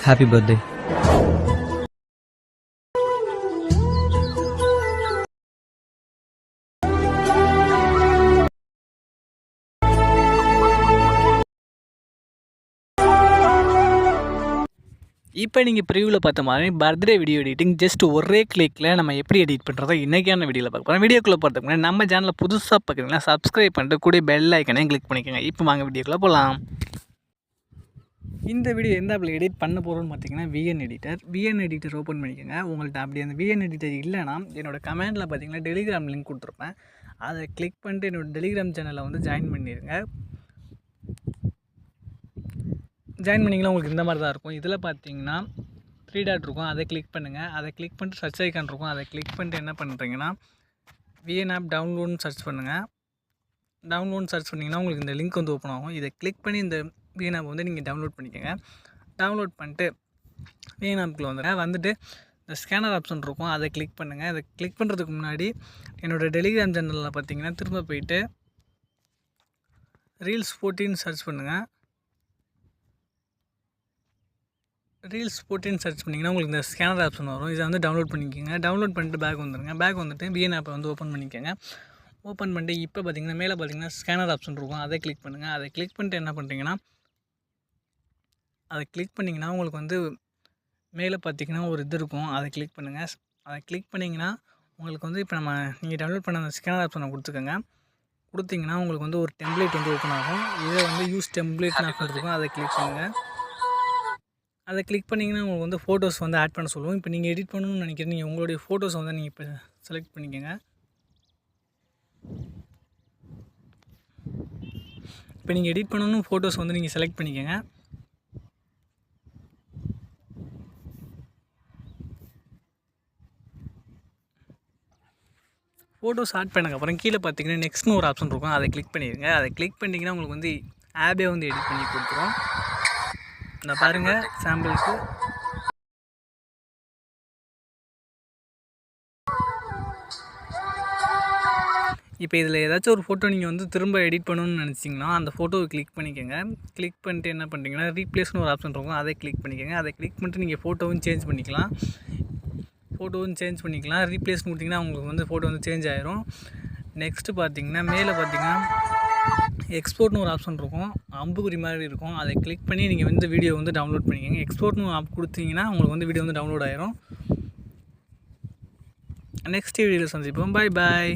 Happy birthday. இப்போ நீங்கள் ப்ரிவியூவில் பார்த்த மாதிரி பர்த்டே வீடியோ எடிட்டிங் ஜஸ்ட் ஒரே கிளிக்கில் நம்ம எப்படி எடிட் பண்ணுறதோ இன்றைக்கான வீடியோவில் பார்க்க போகிறோம். வீடியோக்குள்ளே போகிறதுக்கு முன்னாடி நம்ம சேனலில் புதுசாக பார்க்குறீங்களா சப்ஸ்கிரைப் பண்ணிட்டு கூட பெல் ஐக்கனையும் கிளிக் பண்ணிக்கோங்க. இப்போ வாங்க வீடியோக்குள்ளே போகலாம். இந்த வீடியோ எந்த ஆப்பில் எடிட் பண்ண போகிறோன்னு பார்த்தீங்கன்னா விஎன் எடிட்டர் ஓப்பன் பண்ணிக்கோங்க. உங்கள்கிட்ட அப்படி அந்த விஎன் எடிட்டர் இல்லைனா என்னோடய கமெண்டில் பார்த்தீங்கன்னா டெலிகிராம் லிங்க் கொடுத்துருப்பேன். அதை கிளிக் பண்ணிட்டு என்னோடய டெலிகிராம் சேனலில் வந்து ஜாயின் பண்ணிடுங்க. ஜாயின் பண்ணிங்கன்னா உங்களுக்கு இந்த மாதிரி தான் இருக்கும். இதில் பார்த்தீங்கன்னா 3 டாட் இருக்கும், அதை கிளிக் பண்ணுங்கள். அதை கிளிக் பண்ணிட்டு சர்ச் ஐக்கான் இருக்கும், அதை கிளிக் பண்ணிட்டு என்ன பண்ணுறீங்கன்னா விஎன் ஆப் டவுன்லோட்னு சர்ச் பண்ணுங்கள். டவுன்லோட்னு சர்ச் பண்ணிங்கன்னா உங்களுக்கு இந்த லிங்க் வந்து ஓப்பன் ஆகும். இதை கிளிக் பண்ணி இந்த விஎன் ஆப் வந்து நீங்கள் டவுன்லோட் பண்ணிக்கோங்க. டவுன்லோட் பண்ணிட்டு விஎன் ஆப்புக்குள்ளே வந்துட்டு இந்த ஸ்கேனர் ஆப்ஷன் இருக்கும், அதை கிளிக் பண்ணுங்கள். அதை கிளிக் பண்ணுறதுக்கு முன்னாடி என்னோடய டெலிகிராம் சேனலில் பார்த்தீங்கன்னா திரும்ப போயிட்டு ரீல்ஸ் 14 சர்ச் பண்ணுங்கள். ரீல்ஸ் 14 சர்ச் பண்ணிங்கன்னா உங்களுக்கு இந்த ஸ்கேனர் ஆப்ஷன் வரும். இதை வந்து டவுன்லோட் பண்ணிக்கோங்க. டவுன்லோட் பண்ணிட்டு பேக் வந்துடுங்க. பேக் வந்துட்டு விஎன் ஆப்பை வந்து ஓப்பன் பண்ணிக்கோங்க. ஓப்பன் பண்ணிட்டு இப்போ பார்த்தீங்கன்னா மேலே பார்த்தீங்கன்னா ஸ்கேனர் ஆப்ஷன் இருக்கும், அதை கிளிக் பண்ணுங்கள். அதை கிளிக் பண்ணிட்டு என்ன பண்ணுறீங்கன்னா உங்களுக்கு வந்து மேலே பார்த்தீங்கன்னா ஒரு இது இருக்கும், அதை கிளிக் பண்ணுங்கள். அதை கிளிக் பண்ணிங்கன்னா உங்களுக்கு வந்து இப்போ நீங்கள் டவுன்லோட் பண்ண அந்த ஸ்கேனர் ஆப்ஷனை கொடுத்தீங்கன்னா உங்களுக்கு வந்து ஒரு டெம்ப்ளேட் வந்து ஓப்பன் ஆகும். இதை வந்து யூஸ் டெம்ப்ளேட்னு ஆப்ஷன் இருக்கும், அதை கிளிக் பண்ணுங்கள். அதை கிளிக் பண்ணிங்கன்னா உங்களுக்கு வந்து ஃபோட்டோஸ் வந்து ஆட் பண்ண சொல்லுவோம். இப்போ நீங்கள் எடிட் பண்ணணும்னு நினைக்கிறேன், நீங்கள் உங்களுடைய ஃபோட்டோஸ் வந்து நீங்கள் இப்போ செலக்ட் பண்ணிக்கோங்க. இப்போ நீங்கள் எடிட் பண்ணணும் ஃபோட்டோஸ் வந்து நீங்கள் செலக்ட் பண்ணிக்கோங்க. ஃபோட்டோஸ் ஆட் பண்ணதுக்கப்புறம் கீழே பார்த்தீங்கன்னா நெக்ஸ்ட்னு ஒரு ஆப்ஷன் இருக்கும், அதை கிளிக் பண்ணிடுங்க. அதை கிளிக் பண்ணிங்கன்னா உங்களுக்கு வந்து ஆப்பே வந்து எடிட் பண்ணி கொடுத்துரும். நான் பாருங்கள் சாம்பிளுக்கு இப்போ இதில் ஏதாச்சும் ஒரு ஃபோட்டோ நீங்கள் வந்து திரும்ப எடிட் பண்ணணும்னு நினச்சிங்கன்னா அந்த ஃபோட்டோவை கிளிக் பண்ணிக்கோங்க. கிளிக் பண்ணிட்டு என்ன பண்ணுறீங்கன்னா ரீப்ளேஸ்னு ஒரு ஆப்ஷன் இருக்கும், அதை கிளிக் பண்ணிக்கோங்க. அதை கிளிக் பண்ணிட்டு நீங்கள் ஃபோட்டோவும் சேஞ்ச் பண்ணிக்கலாம். ரீப்ளேஸ்னு கொடுத்திங்கன்னா உங்களுக்கு வந்து ஃபோட்டோ வந்து சேஞ்ச் ஆகிரும். நெக்ஸ்ட்டு பார்த்தீங்கன்னா மேலே பார்த்தீங்கன்னா எக்ஸ்போர்ட்னு ஒரு ஆப்ஷன் இருக்கும், அம்புக்குறி மாதிரி இருக்கும், அதை கிளிக் பண்ணி நீங்கள் வந்து வீடியோ வந்து டவுன்லோட் பண்ணிக்கோங்க. எக்ஸ்போர்ட்னு ஆப் கொடுத்தீங்கன்னா உங்களுக்கு வந்து வீடியோ வந்து டவுன்லோட் ஆகிரும். நெக்ஸ்ட் வீடியோவில் சந்திப்போம். பாய்.